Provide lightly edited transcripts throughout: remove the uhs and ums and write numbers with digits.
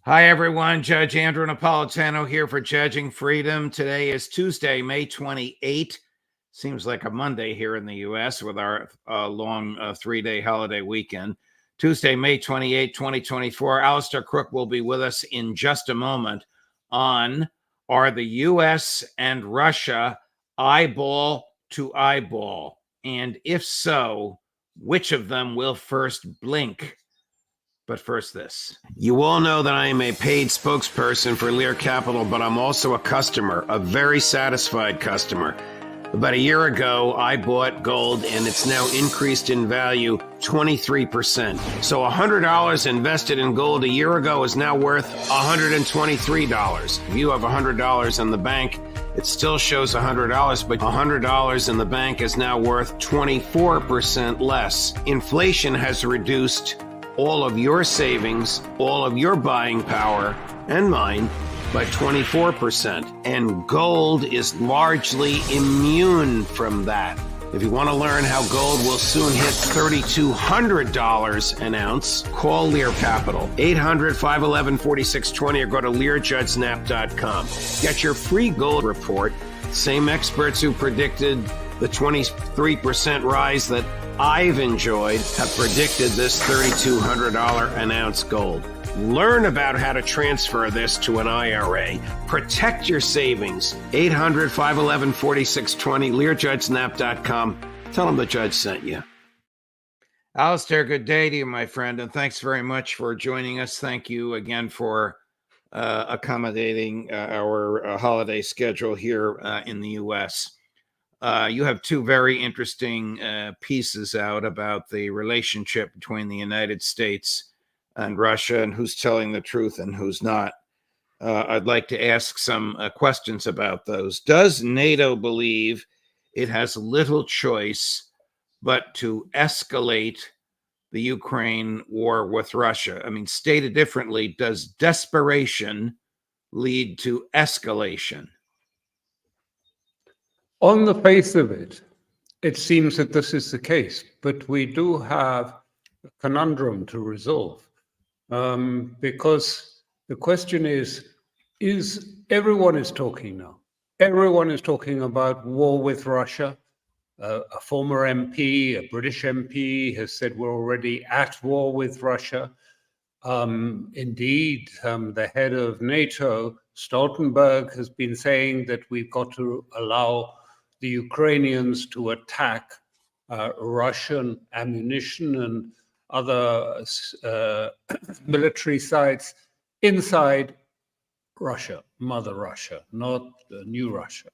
Hi, everyone. Judge Andrew Napolitano here for Judging Freedom. Today is Tuesday, May 28. Seems like a Monday here in the U.S. with our long three-day holiday weekend. Tuesday, May 28, 2024. Alastair Crooke will be with us in just a moment on Are the U.S. and Russia eyeball to eyeball? And if so, which of them will first blink? But first, this. You all know that I am a paid spokesperson for Lear Capital, but I'm also a customer, a very satisfied customer. About a year ago, I bought gold, and it's now increased in value 23%. So $100 invested in gold a year ago is now worth $123. If you have $100 in the bank, it still shows $100, but $100 in the bank is now worth 24% less. Inflation has reduced all of your savings, all of your buying power, and mine, by 24%. And gold is largely immune from that. If you want to learn how gold will soon hit $3,200 an ounce, call Lear Capital, 800-511-4620, or go to LearJudgeSnap.com. Get your free gold report. Same experts who predicted the 23% rise that I've enjoyed have predicted this $3,200 an ounce gold. Learn about how to transfer this to an IRA. Protect your savings. 800-511-4620, LearJudgeSnap.com. Tell them the judge sent you. Alastair, good day to you, my friend, and thanks very much for joining us. Thank you again for accommodating our holiday schedule here in the U.S. You have two very interesting pieces out about the relationship between the United States and Russia and who's telling the truth and who's not. I'd like to ask some questions about those. Does NATO believe it has little choice but to escalate the Ukraine war with Russia? I mean, stated differently, does desperation lead to escalation? On the face of it, it seems that this is the case, but we do have a conundrum to resolve because the question is everyone is talking now. Everyone is talking about war with Russia. A former MP, a British MP, has said we're already at war with Russia. Indeed, the head of NATO, Stoltenberg, has been saying that we've got to allow the Ukrainians to attack Russian ammunition and other military sites inside Russia, Mother Russia, not the new Russia.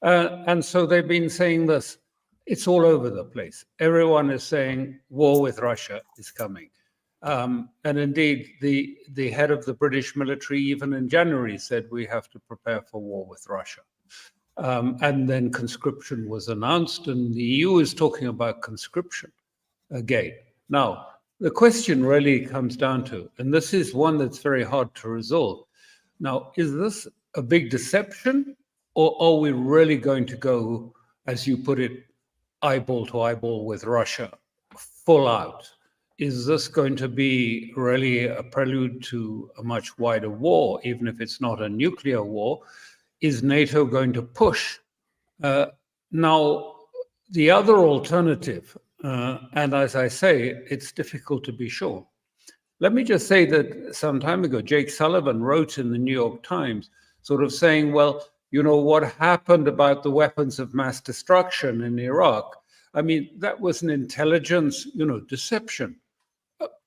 And so they've been saying this. It's all over the place. Everyone is saying war with Russia is coming. And indeed, the head of the British military, even in January, said we have to prepare for war with Russia. And then conscription was announced, and the EU is talking about conscription again. Now, the question really comes down to, and this is one that's very hard to resolve. Now, is this a big deception, or are we really going to go, as you put it, eyeball to eyeball with Russia, full out? Is this going to be really a prelude to a much wider war, even if it's not a nuclear war? Is NATO going to push? Now, the other alternative, and as I say, it's difficult to be sure. Let me just say that some time ago, Jake Sullivan wrote in the New York Times, sort of saying, well, you know, what happened about the weapons of mass destruction in Iraq? I mean, that was an intelligence, deception.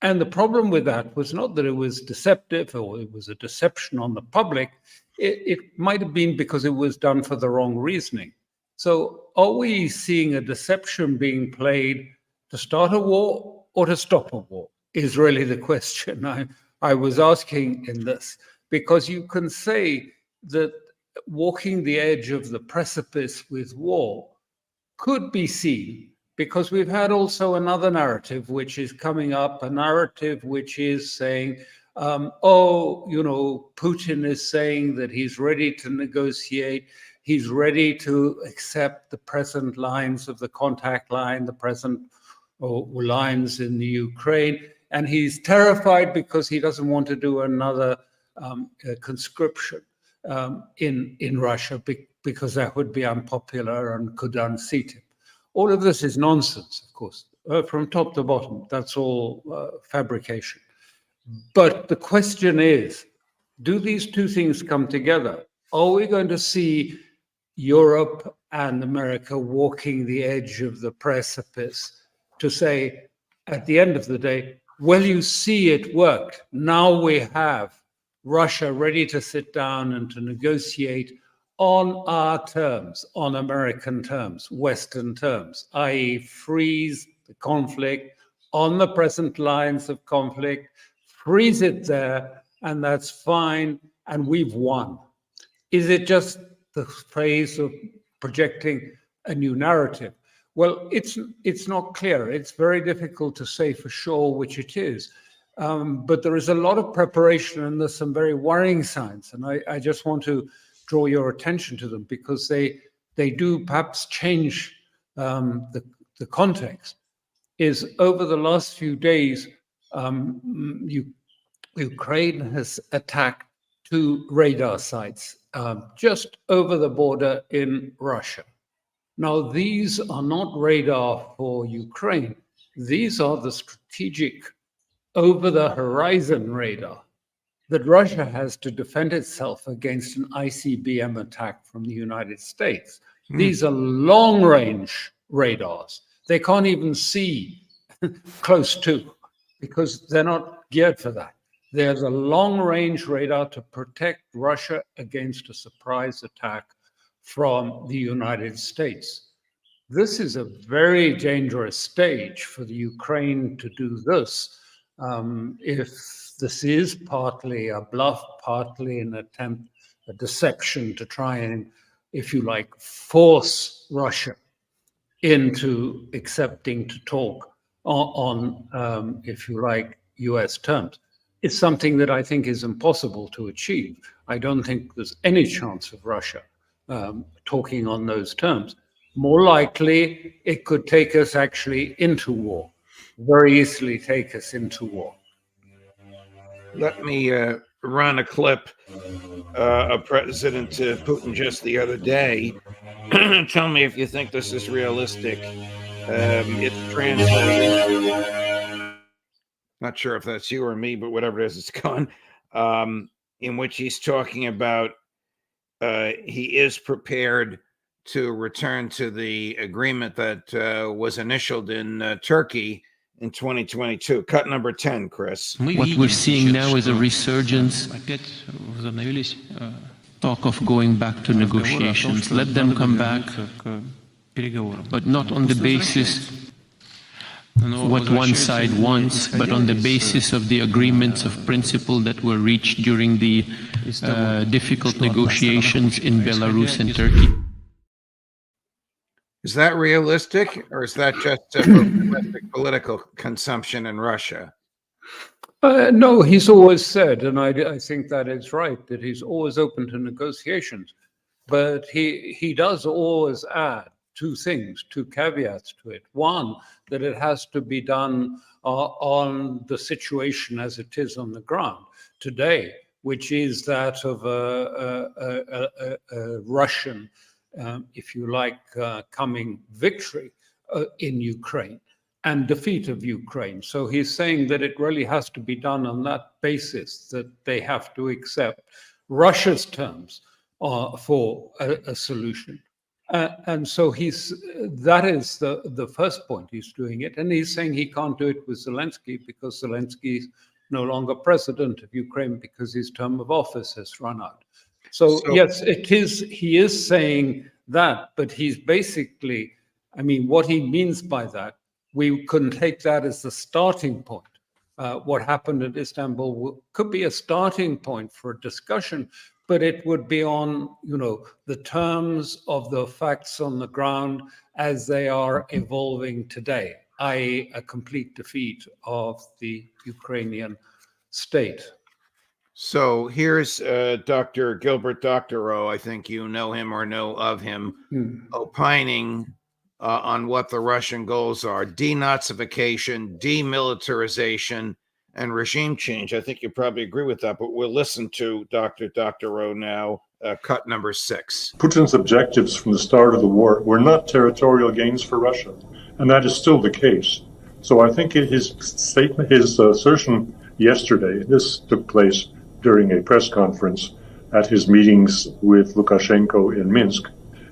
And the problem with that was not that it was deceptive or it was a deception on the public. It might have been because it was done for the wrong reasoning. So are we seeing a deception being played to start a war or to stop a war is really the question I was asking in this. Because you can say that walking the edge of the precipice with war could be seen, because we've had also another narrative which is coming up, a narrative which is saying, Putin is saying that he's ready to negotiate, he's ready to accept the present lines of the contact line, the present lines in the Ukraine, and he's terrified because he doesn't want to do another conscription in Russia because that would be unpopular and could unseat him. All of this is nonsense, of course, from top to bottom. That's all fabrication. But the question is, do these two things come together? Are we going to see Europe and America walking the edge of the precipice to say, at the end of the day, well, you see, it worked. Now we have Russia ready to sit down and to negotiate on our terms, on American terms, Western terms, i.e. freeze the conflict on the present lines of conflict, freeze it there, and that's fine, and we've won. Is it just the phase of projecting a new narrative? Well, it's not clear. It's very difficult to say for sure which it is. But there is a lot of preparation, and there's some very worrying signs. And I just want to draw your attention to them because they do perhaps change the context. Is over the last few days, Ukraine has attacked 2 radar sites just over the border in Russia. Now, these are not radar for Ukraine. These are the strategic over-the-horizon radar that Russia has to defend itself against an ICBM attack from the United States. These are long-range radars. They can't even see close to because they're not geared for that. There's a long-range radar to protect Russia against a surprise attack from the United States. This is a very dangerous stage for the Ukraine to do this. If this is partly a bluff, partly an attempt, a deception to try and, if you like, force Russia into accepting to talk on if you like, US terms. It's something that I think is impossible to achieve. I don't think there's any chance of Russia talking on those terms. More likely, it could take us actually into war, very easily take us into war. Let me run a clip of President Putin just the other day. Tell me if you think this is realistic. It's translated. Not sure if that's you or me, but whatever it is, it's gone. In which he's talking about he is prepared to return to the agreement that was initialed in Turkey in 2022. Cut number 10, Chris. What we're seeing now is a resurgence, talk of going back to negotiations. Let them come back, but not on the basis what one side wants, but on the basis of the agreements of principle that were reached during the difficult negotiations in Belarus and Turkey. Is that realistic, or is that just political consumption in Russia? No, he's always said, and I think that is right, that he's always open to negotiations. But he does always add 2 things, 2 caveats to it. One, that it has to be done on the situation as it is on the ground today, which is that of a Russian, if you like, coming victory in Ukraine and defeat of Ukraine. So he's saying that it really has to be done on that basis, that they have to accept Russia's terms for a solution. And so that is the first point he's doing it. And he's saying he can't do it with Zelensky because Zelensky is no longer president of Ukraine because his term of office has run out. So yes, he is saying that, but he's basically, I mean, what he means by that, we can take that as the starting point. What happened at Istanbul could be a starting point for a discussion, but it would be on, the terms of the facts on the ground as they are evolving today, i.e. a complete defeat of the Ukrainian state. So here's Dr. Gilbert Doctorow, I think you know him or know of him, opining on what the Russian goals are: denazification, demilitarization, and regime change. I think you probably agree with that, but we'll listen to Dr. Rowe now, cut number 6. Putin's objectives from the start of the war were not territorial gains for Russia, and that is still the case. So I think his statement, his assertion yesterday, this took place during a press conference at his meetings with Lukashenko in Minsk.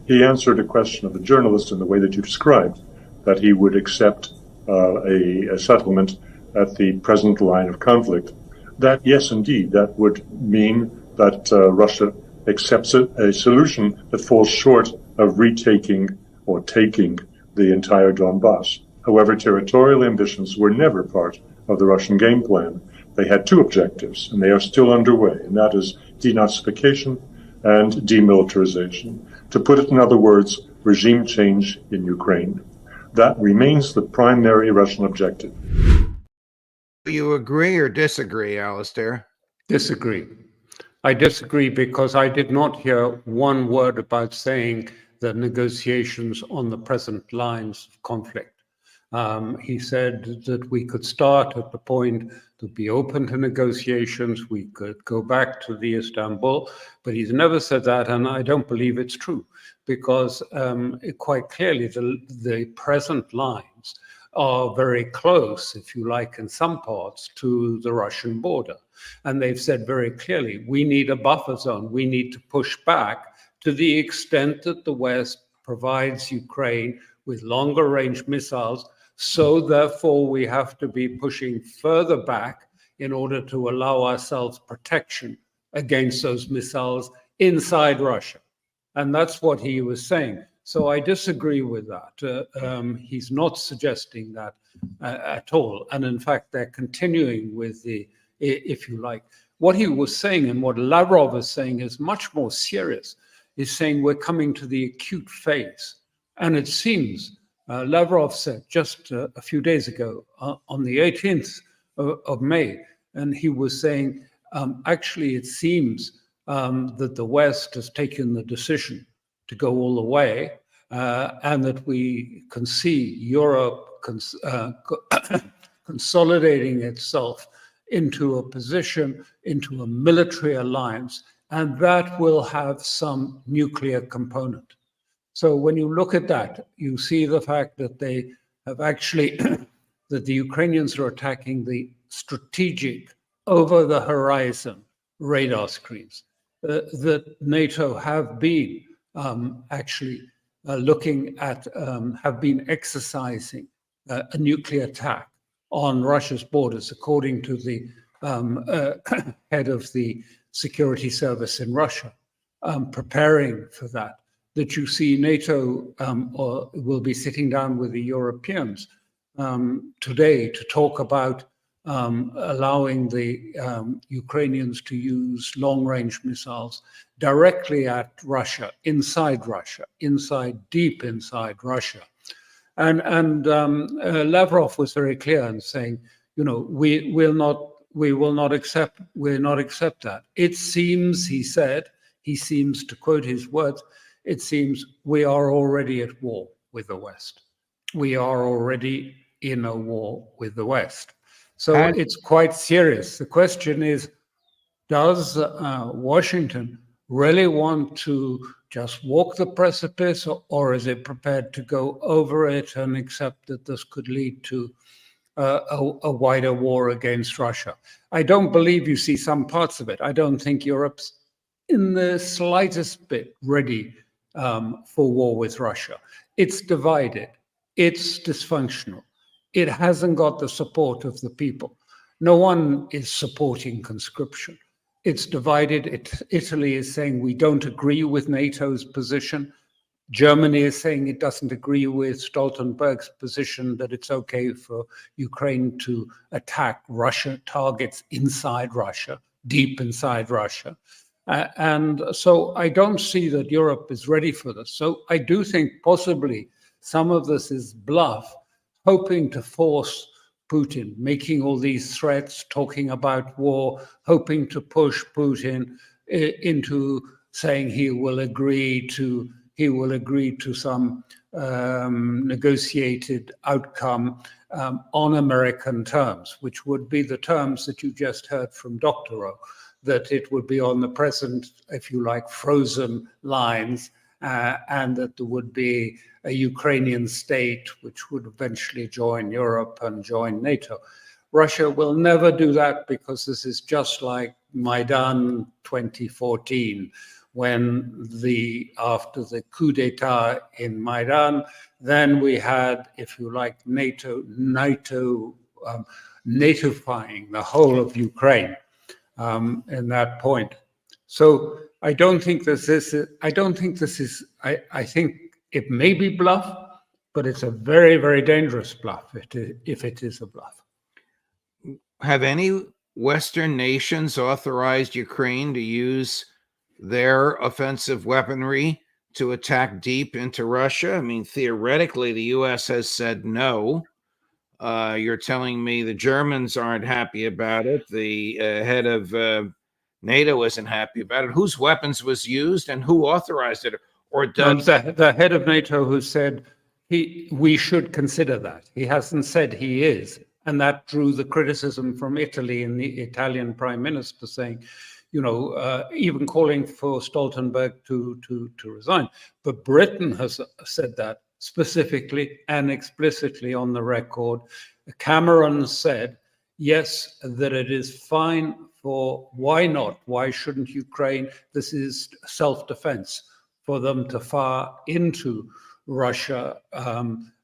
He answered a question of a journalist in the way that you described, that he would accept a settlement at the present line of conflict. That, yes, indeed, that would mean that Russia accepts a solution that falls short of retaking or taking the entire Donbass. However, territorial ambitions were never part of the Russian game plan. They had two objectives, and they are still underway, and that is denazification and demilitarization. To put it in other words, regime change in Ukraine. That remains the primary Russian objective. Do you agree or disagree, Alastair? Disagree. I disagree because I did not hear one word about saying that negotiations on the present lines of conflict. He said that we could start at the point to be open to negotiations, we could go back to the Istanbul, but he's never said that, and I don't believe it's true, because quite clearly the present lines are very close, if you like, in some parts to the Russian border. And they've said very clearly, we need a buffer zone. We need to push back to the extent that the West provides Ukraine with longer range missiles. So therefore, we have to be pushing further back in order to allow ourselves protection against those missiles inside Russia. And that's what he was saying. So I disagree with that. He's not suggesting that at all. And in fact, they're continuing with the, if you like, what he was saying and what Lavrov is saying is much more serious. He's saying we're coming to the acute phase. And it seems, Lavrov said just a few days ago, on the 18th of May, and he was saying, actually, it seems that the West has taken the decision to go all the way, and that we can see Europe consolidating itself into a position, into a military alliance, and that will have some nuclear component. So when you look at that, you see the fact that they have actually, that the Ukrainians are attacking the strategic, over-the-horizon radar screens, that NATO have been actually looking at, have been exercising a nuclear attack on Russia's borders, according to the head of the security service in Russia, preparing for that. That you see NATO will be sitting down with the Europeans today to talk about allowing the Ukrainians to use long-range missiles directly at Russia, deep inside Russia. And Lavrov was very clear in saying, you know, we will not accept that. It seems, he said, he seems to quote his words, it seems we are already at war with the West. We are already in a war with the West. So it's quite serious. The question is, does Washington really want to just walk the precipice, or is it prepared to go over it and accept that this could lead to a wider war against Russia? I don't believe you see some parts of it. I don't think Europe's in the slightest bit ready for war with Russia. It's divided. It's dysfunctional. It hasn't got the support of the people. No one is supporting conscription. It's divided. Italy is saying we don't agree with NATO's position. Germany is saying it doesn't agree with Stoltenberg's position that it's okay for Ukraine to attack Russia targets inside Russia, deep inside Russia. And so I don't see that Europe is ready for this. So I do think possibly some of this is bluff, hoping to force Putin, making all these threats, talking about war, hoping to push Putin into saying he will agree to some negotiated outcome on American terms, which would be the terms that you just heard from Dr. O, that it would be on the present, if you like, frozen lines, and that there would be a Ukrainian state which would eventually join Europe and join NATO. Russia will never do that, because this is just like Maidan 2014, when after the coup d'etat in Maidan, then we had, if you like, NATOifying the whole of Ukraine in that point. So I think it may be bluff, but it's a very, very dangerous bluff if it is a bluff. Have any Western nations authorized Ukraine to use their offensive weaponry to attack deep into Russia? I mean, theoretically, the U.S. has said no. You're telling me the Germans aren't happy about it. The head of NATO isn't happy about it. Whose weapons was used and who authorized it? Or does the head of NATO who said we should consider that? He hasn't said he is. And that drew the criticism from Italy and the Italian prime minister saying, even calling for Stoltenberg to resign. But Britain has said that specifically and explicitly on the record. Cameron said, yes, that it is fine why not? Why shouldn't Ukraine? This is self-defense for them to fire into Russia,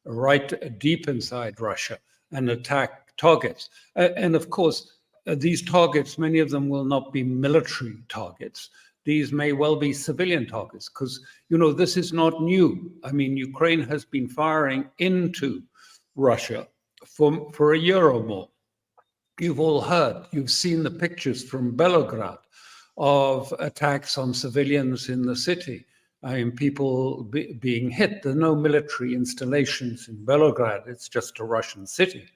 right deep inside Russia, and attack targets. And of course, these targets, many of them will not be military targets. These may well be civilian targets, because, this is not new. I mean, Ukraine has been firing into Russia for a year or more. You've all heard, you've seen the pictures from Belgrade of attacks on civilians in the city. I mean, people being hit. There are no military installations in Belgrade. It's just a Russian city.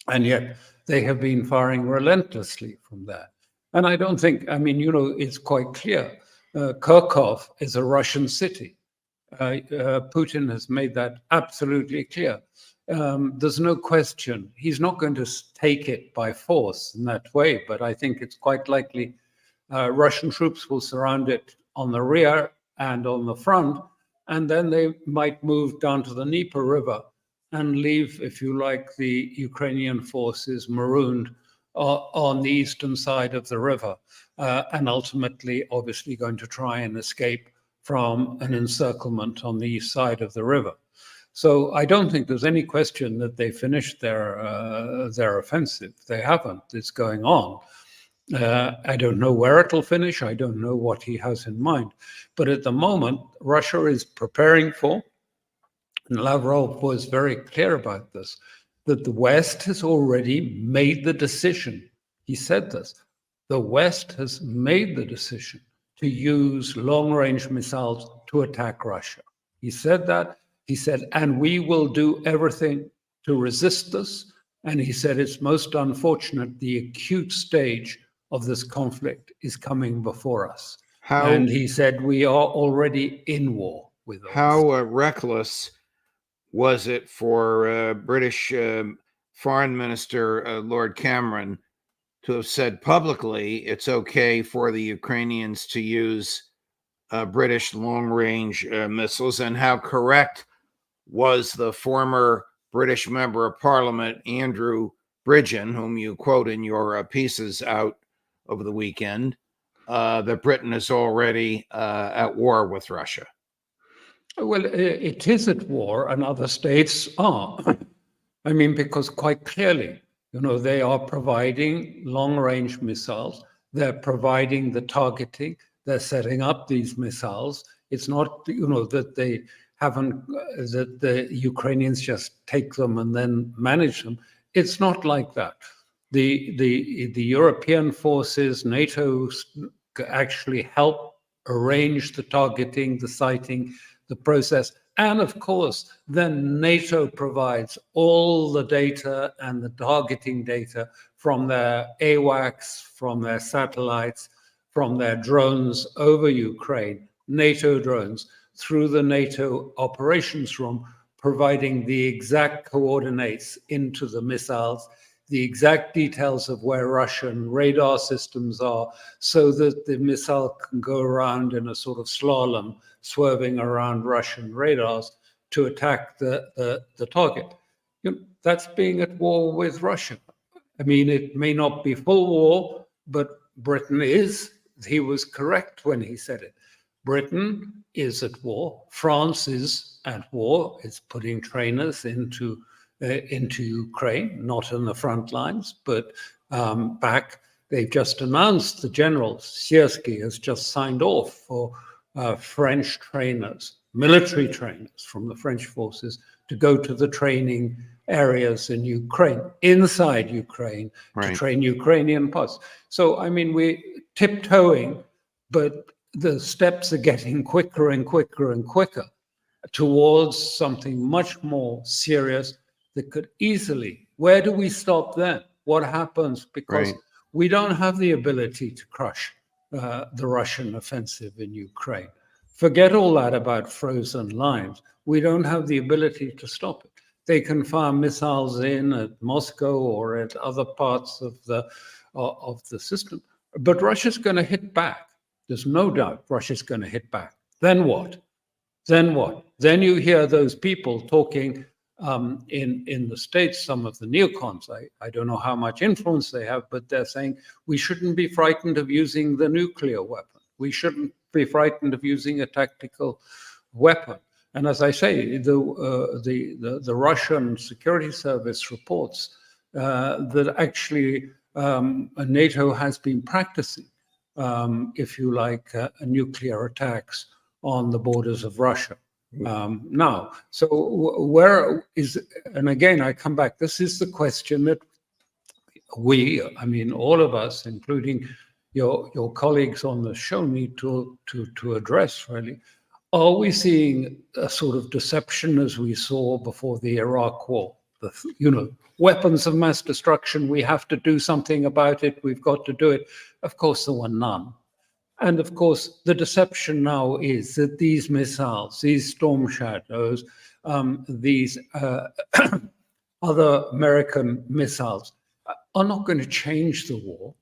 And yet they have been firing relentlessly from there. And I don't think, it's quite clear. Kharkov is a Russian city. Putin has made that absolutely clear. There's no question. He's not going to take it by force in that way, but I think it's quite likely Russian troops will surround it on the rear and on the front, and then they might move down to the Dnieper River and leave, if you like, the Ukrainian forces marooned on the eastern side of the river, and ultimately, obviously, going to try and escape from an encirclement on the east side of the river. So I don't think there's any question that they finished their offensive. They haven't. It's going on. I don't know where it'll finish. I don't know what he has in mind. But at the moment, Russia is preparing for, and Lavrov was very clear about this, that the West has already made the decision. He said this. The West has made the decision to use long-range missiles to attack Russia. He said that. He said, and we will do everything to resist this. And he said, it's most unfortunate the acute stage of this conflict is coming before us. And he said, we are already in war with us. How reckless was it for British Foreign Minister Lord Cameron to have said publicly it's okay for the Ukrainians to use British long-range missiles? And how correct was the former British member of Parliament, Andrew Bridgen, whom you quote in your pieces out over the weekend, that Britain is already at war with Russia? Well, it is at war, and other states are. I mean, because quite clearly, they are providing long-range missiles. They're providing the targeting. They're setting up these missiles. It's not, that they haven't, that the Ukrainians just take them and then manage them. It's not like that. The European forces, NATO, actually help arrange the targeting, the sighting, the process. And of course, then NATO provides all the data and the targeting data from their AWACS, from their satellites, from their drones over Ukraine, NATO drones, through the NATO operations room, providing the exact coordinates into the missiles, the exact details of where Russian radar systems are, so that the missile can go around in a sort of slalom, swerving around Russian radars to attack the target. That's being at war with Russia. I mean, it may not be full war, but Britain is. He was correct when he said it. Britain is at war. France is at war. It's putting trainers into Ukraine, not in the front lines, but back. They've just announced, the general Sierski has just signed off for French trainers, military trainers from the French forces, to go to the training areas in Ukraine, inside Ukraine, to train Ukrainian parts. So, I mean, we're tiptoeing, but the steps are getting quicker and quicker and quicker towards something much more serious that could easily, where do we stop then? What happens? Because we don't have the ability to crush the Russian offensive in Ukraine. Forget all that about frozen lines. We don't have the ability to stop it. They can fire missiles in at Moscow or at other parts of the system, but Russia's going to hit back. There's no doubt Russia's going to hit back. Then what? Then what? Then you hear those people talking in the States, some of the neocons. I don't know how much influence they have, but they're saying we shouldn't be frightened of using the nuclear weapon. We shouldn't be frightened of using a tactical weapon. And as I say, the Russian security service reports that actually NATO has been practicing, if you like, nuclear attacks on the borders of Russia. Now, so where is, and again, I come back, this is the question that we, I mean, all of us, including your colleagues on the show, need to address, really. Are we seeing a sort of deception as we saw before the Iraq War? Weapons of mass destruction, we have to do something about it, we've got to do it. Of course, there were none. And of course, the deception now is that these missiles, these Storm Shadows, these other American missiles are not going to change the war.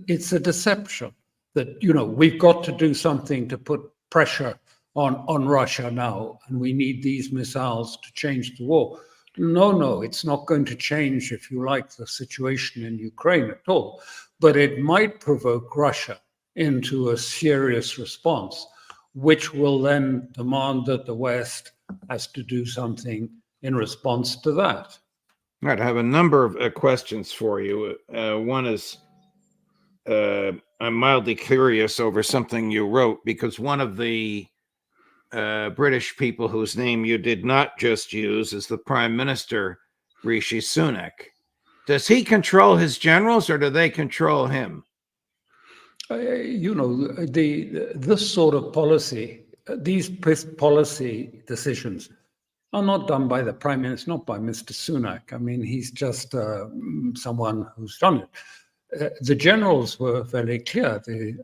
It's a deception that, we've got to do something to put pressure on Russia now, and we need these missiles to change the war. No, it's not going to change, if you like, the situation in Ukraine at all. But it might provoke Russia into a serious response, which will then demand that the West has to do something in response to that. All right, I have a number of questions for you. One is, I'm mildly curious over something you wrote, because one of the British people whose name you did not just use is the Prime Minister, Rishi Sunak. Does he control his generals, or do they control him? This sort of policy, these policy decisions are not done by the Prime Minister, not by Mr. Sunak. I mean, he's just someone who's done it. The generals were very clear. They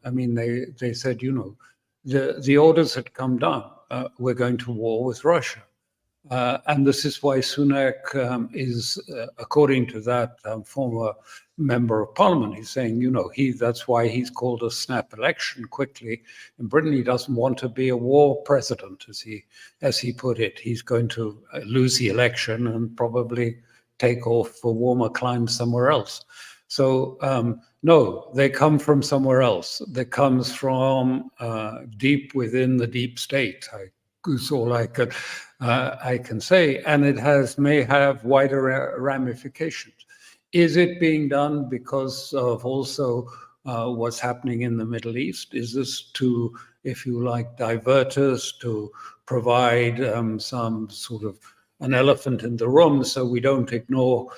said, the orders had come down. We're going to war with Russia. And this is why Sunak is, according to that former member of parliament, he's saying, that's why he's called a snap election quickly. In Britain, he doesn't want to be a war president, as he put it. He's going to lose the election and probably take off for warmer climes somewhere else. So, no, they come from somewhere else. That comes from deep within the deep state. That's all I can say, and it may have wider ramifications. Is it being done because of also what's happening in the Middle East? Is this to, if you like, divert us, to provide some sort of an elephant in the room so we ignore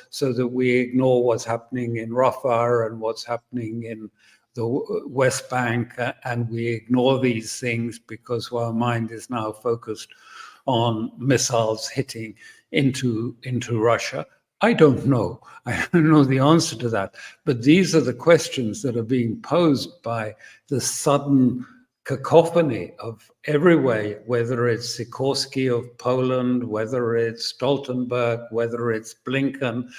what's happening in Rafah and what's happening in the West Bank, and we ignore these things because our mind is now focused on missiles hitting into Russia? I don't know. I don't know the answer to that. But these are the questions that are being posed by the sudden cacophony of everywhere, whether it's Sikorski of Poland, whether it's Stoltenberg, whether it's Blinken,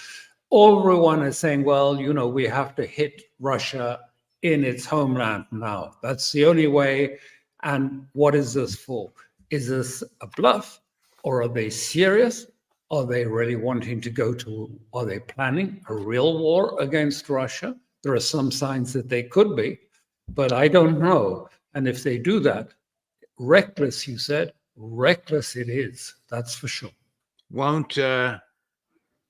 everyone is saying, well, we have to hit Russia in its homeland now. That's the only way. And what is this for? Is this a bluff, or are they serious? Are they really wanting to are they planning a real war against Russia? There are some signs that they could be, but I don't know. And if they do that, reckless, you said, reckless it is, that's for sure. Won't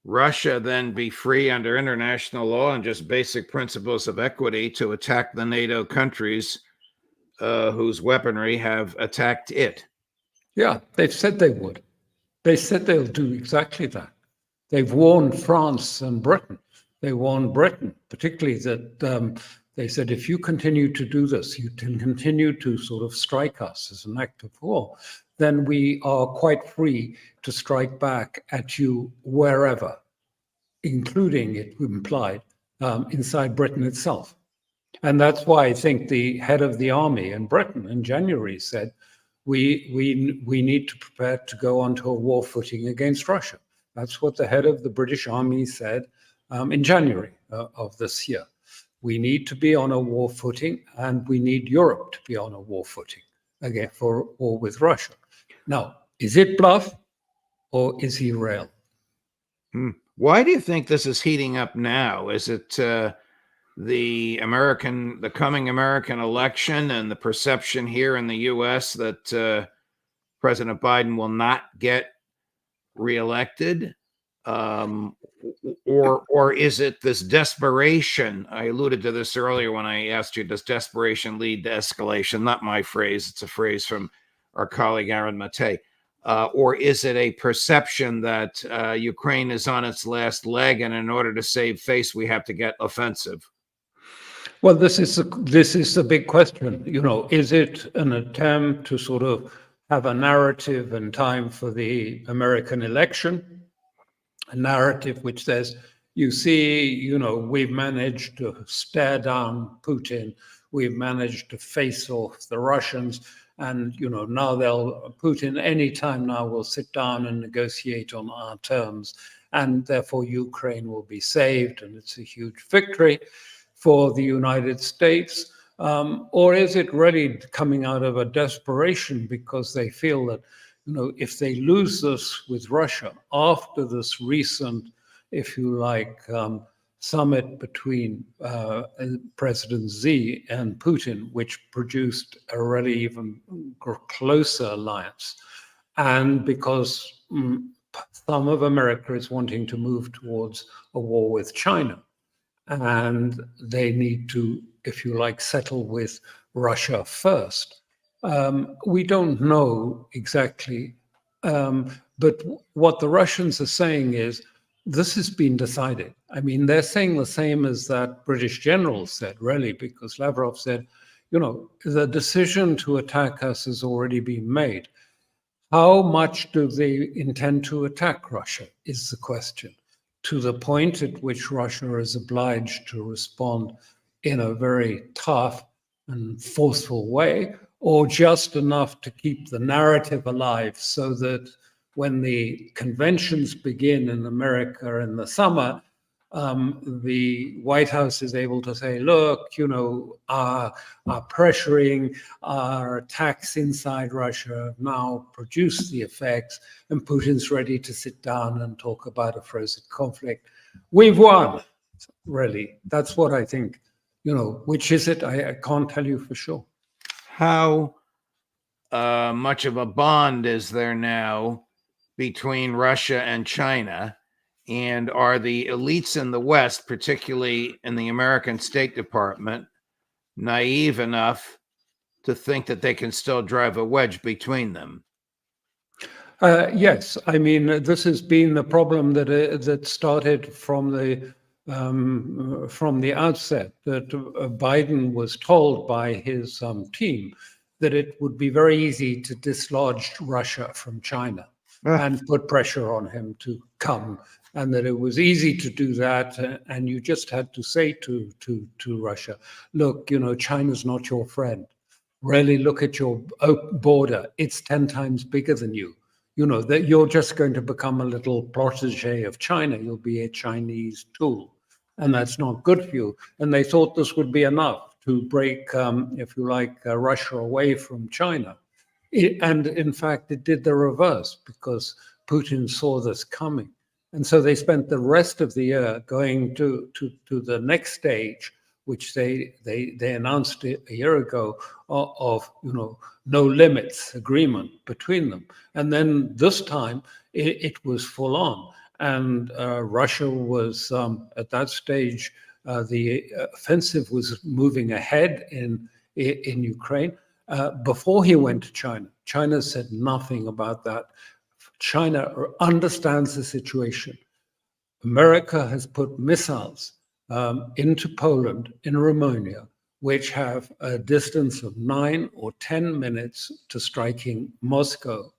Russia then be free under international law and just basic principles of equity to attack the NATO countries whose weaponry have attacked it? Yeah, they've said they would. They said they'll do exactly that. They've warned France and Britain. They warned Britain, particularly, that they said, if you continue to do this, you can continue to sort of strike us as an act of war, then we are quite free to strike back at you wherever, including, it implied, inside Britain itself. And that's why I think the head of the army in Britain in January said, we need to prepare to go onto a war footing against Russia. That's what the head of the British Army said in January of this year. We need to be on a war footing, and we need Europe to be on a war footing again for war with Russia. Now, is it bluff, or is he real? Why do you think this is heating up now? Is it the coming American election and the perception here in the U.S. that President Biden will not get reelected? Or is it this desperation? I alluded to this earlier when I asked you, does desperation lead to escalation? Not my phrase. It's a phrase from our colleague Aaron Mate. Or is it a perception that Ukraine is on its last leg, and in order to save face, we have to get offensive? Well, this is the big question. Is it an attempt to sort of have a narrative in time for the American election? A narrative which says, you see, we've managed to stare down Putin. We've managed to face off the Russians. And, now Putin anytime now will sit down and negotiate on our terms. And therefore, Ukraine will be saved. And it's a huge victory for the United States. Or is it really coming out of a desperation because they feel that, if they lose this with Russia after this recent, if you like, summit between President Xi and Putin, which produced a really even closer alliance, and because some of America is wanting to move towards a war with China, and they need to, if you like, settle with Russia first. We don't know exactly, but what the Russians are saying is this has been decided. I mean, they're saying the same as that British general said, really, because Lavrov said, the decision to attack us has already been made. How much do they intend to attack Russia is the question, to the point at which Russia is obliged to respond in a very tough and forceful way, or just enough to keep the narrative alive so that when the conventions begin in America in the summer, the White House is able to say, look, our pressuring, our attacks inside Russia have now produced the effects, and Putin's ready to sit down and talk about a frozen conflict. We've won, really. That's what I think. Which is it? I can't tell you for sure. How much of a bond is there now between Russia and China? And are the elites in the West, particularly in the American State Department, naive enough to think that they can still drive a wedge between them? Yes. I mean, this has been the problem that started from the outset, that Biden was told by his team that it would be very easy to dislodge Russia from China and put pressure on him to come, and that it was easy to do that, and you just had to say to Russia, look, China's not your friend. Really look at your border. It's 10 times bigger than you. You know, that you're just going to become a little protege of China. You'll be a Chinese tool. And that's not good for you. And they thought this would be enough to break, if you like, Russia away from China. And in fact, it did the reverse because Putin saw this coming. And so they spent the rest of the year going to the next stage, which they announced a year ago of no limits agreement between them. And then this time it was full on. And Russia was at that stage, the offensive was moving ahead in Ukraine. Before he went to China, China said nothing about that. China understands the situation. America has put missiles into Poland, in Romania, which have a distance of 9 or 10 minutes to striking Moscow,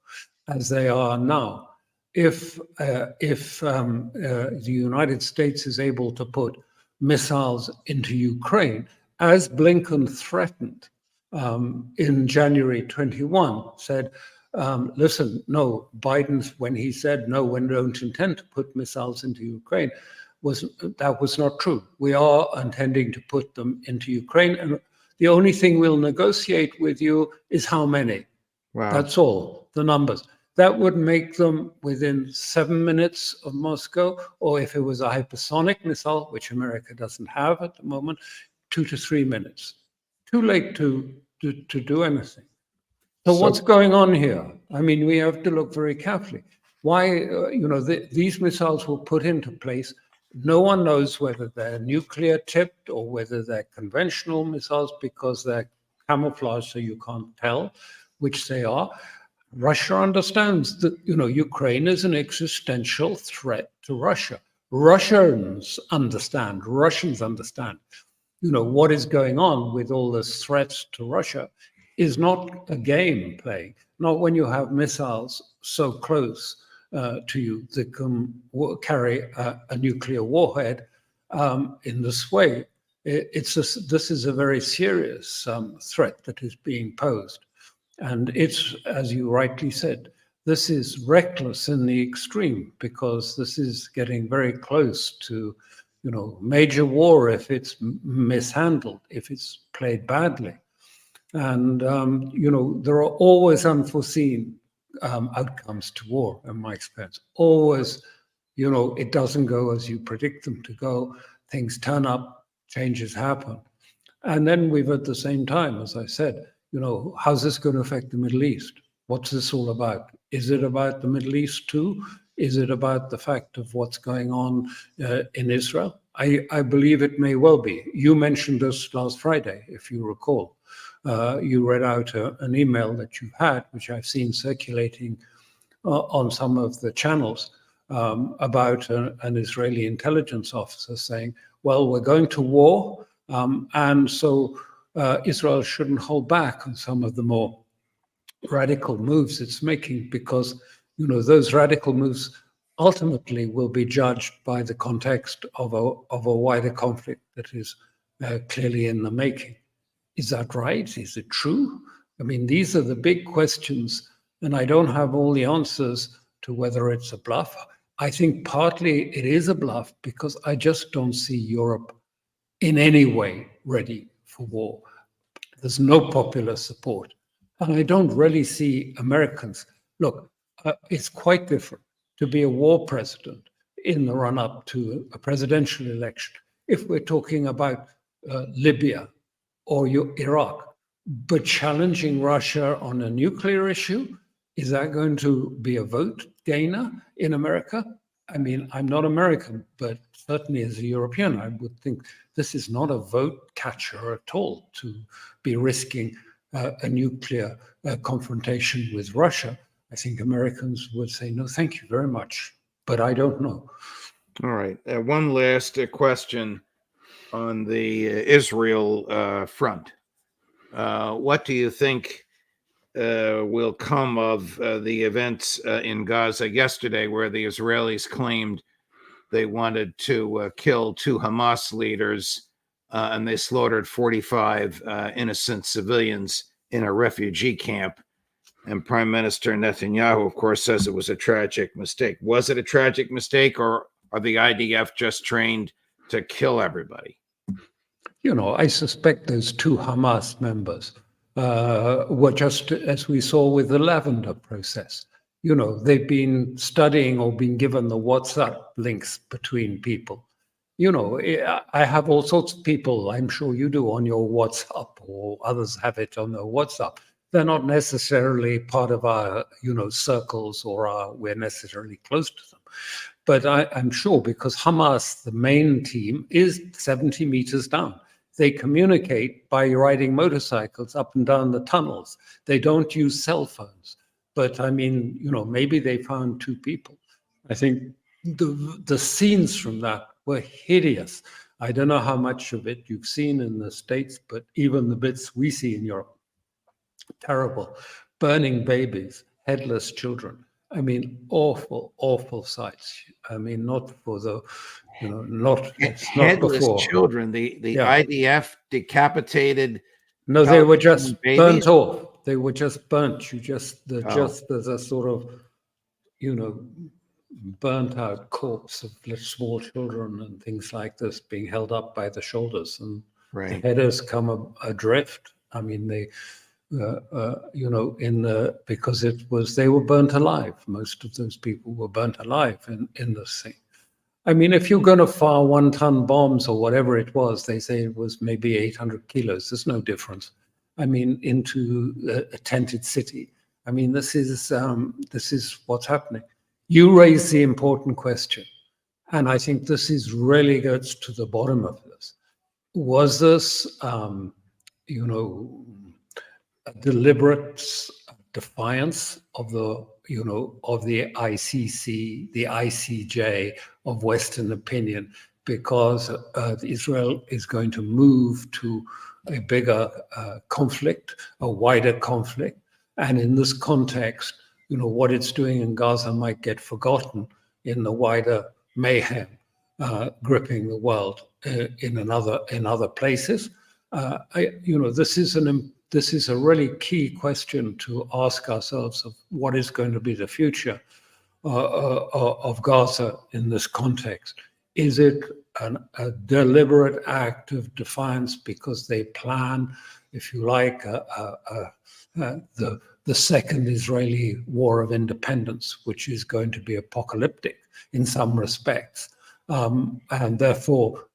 as they are now. If the United States is able to put missiles into Ukraine, as Blinken threatened in January 21, said, listen, no, Biden's, when he said, no, we don't intend to put missiles into Ukraine, that was not true. We are intending to put them into Ukraine, and the only thing we'll negotiate with you is how many. Wow. That's all, the numbers. That would make them within 7 minutes of Moscow, or if it was a hypersonic missile, which America doesn't have at the moment, 2 to 3 minutes. Too late to do anything. So what's going on here? I mean, we have to look very carefully. Why, these missiles were put into place. No one knows whether they're nuclear tipped or whether they're conventional missiles because they're camouflaged so you can't tell which they are. Russia understands that, Ukraine is an existential threat to Russia. Russians understand, what is going on with all this threats to Russia is not a game playing, not when you have missiles so close to you that can carry a nuclear warhead in this way. This is a very serious threat that is being posed. And it's, as you rightly said, this is reckless in the extreme because this is getting very close to, major war if it's mishandled, if it's played badly. And, there are always unforeseen outcomes to war, in my experience. Always, it doesn't go as you predict them to go. Things turn up, changes happen. And then we've at the same time, as I said, how's this going to affect the Middle East? What's this all about? Is it about the Middle East too? Is it about the fact of what's going on in Israel? I believe it may well be. You mentioned this last Friday, if you recall. You read out an email that you had, which I've seen circulating on some of the channels about an Israeli intelligence officer saying, well, we're going to war, and so Israel shouldn't hold back on some of the more radical moves it's making because, those radical moves ultimately will be judged by the context of a wider conflict that is clearly in the making. Is that right? Is it true? I mean, these are the big questions, and I don't have all the answers to whether it's a bluff. I think partly it is a bluff because I just don't see Europe in any way ready for war. There's no popular support. And I don't really see Americans. Look, it's quite different to be a war president in the run-up to a presidential election. If we're talking about Libya or Iraq, but challenging Russia on a nuclear issue, is that going to be a vote gainer in America? I mean, I'm not American, but certainly as a European, I would think this is not a vote catcher at all to be risking a nuclear confrontation with Russia. I think Americans would say, no, thank you very much, but I don't know. All right. One last question on the Israel front. What do you think will come of the events in Gaza yesterday, where the Israelis claimed they wanted to kill 2 Hamas leaders and they slaughtered 45 innocent civilians in a refugee camp. And Prime Minister Netanyahu, of course, says it was a tragic mistake. Was it a tragic mistake, or are the IDF just trained to kill everybody? I suspect those two Hamas members were just, as we saw with the Lavender process. They've been studying or been given the WhatsApp links between people. I have all sorts of people, I'm sure you do, on your WhatsApp, or others have it on their WhatsApp. They're not necessarily part of our, circles, or we're necessarily close to them. But I'm sure, because Hamas, the main team, is 70 meters down. They communicate by riding motorcycles up and down the tunnels. They don't use cell phones. But I mean, maybe they found two people. I think the scenes from that were hideous. I don't know how much of it you've seen in the States, but even the bits we see in Europe, terrible. Burning babies, headless children. I mean, awful, awful sights. I mean, not for the, it's not Headless before. children. The IDF decapitated. No, they were just babies? burnt off. They were just burnt. Just as a sort of, burnt out corpse of small children and things like this being held up by the shoulders, and the headers come adrift. I mean, they, because they were burnt alive. Most of those people were burnt alive in this thing. I mean, if you're going to fire 1-ton bombs or whatever it was, they say it was maybe 800 kilos. There's no difference. I mean, into a tented city. I mean, this is what's happening. You raise the important question, and I think this really gets to the bottom of this. Was this, a deliberate defiance of the ICC, the ICJ, of Western opinion, because Israel is going to move to a bigger conflict, a wider conflict, and in this context, what it's doing in Gaza might get forgotten in the wider mayhem gripping the world in other places. This is a really key question to ask ourselves of what is going to be the future of Gaza in this context. Is it a deliberate act of defiance because they plan, if you like, the second Israeli war of independence, which is going to be apocalyptic in some respects? And therefore,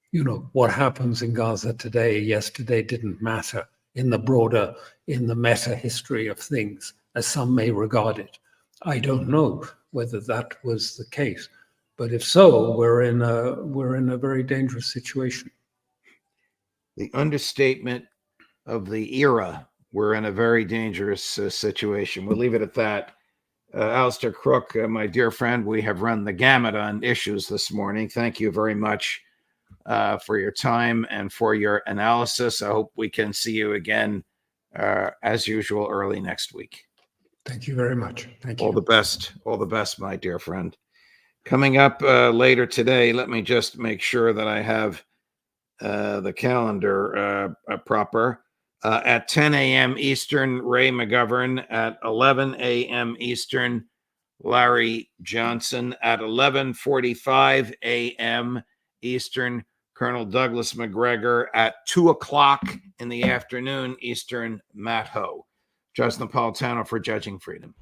what happens in Gaza today, yesterday didn't matter in the meta history of things, as some may regard it. I don't know whether that was the case, but if so, we're in a very dangerous situation. The understatement of the era, we're in a very dangerous situation. We'll leave it at that. Alastair Crooke, my dear friend, we have run the gamut on issues this morning. Thank you very much for your time and for your analysis. I hope we can see you again, as usual, early next week. Thank you very much. Thank you. All the best. All the best, my dear friend. Coming up later today, let me just make sure that I have the calendar proper. At 10 a.m. Eastern, Ray McGovern. At 11 a.m. Eastern, Larry Johnson. At 11:45 a.m. Eastern, Colonel Douglas McGregor. At 2 o'clock in the afternoon Eastern, Matt Ho. Judge Napolitano for Judging Freedom.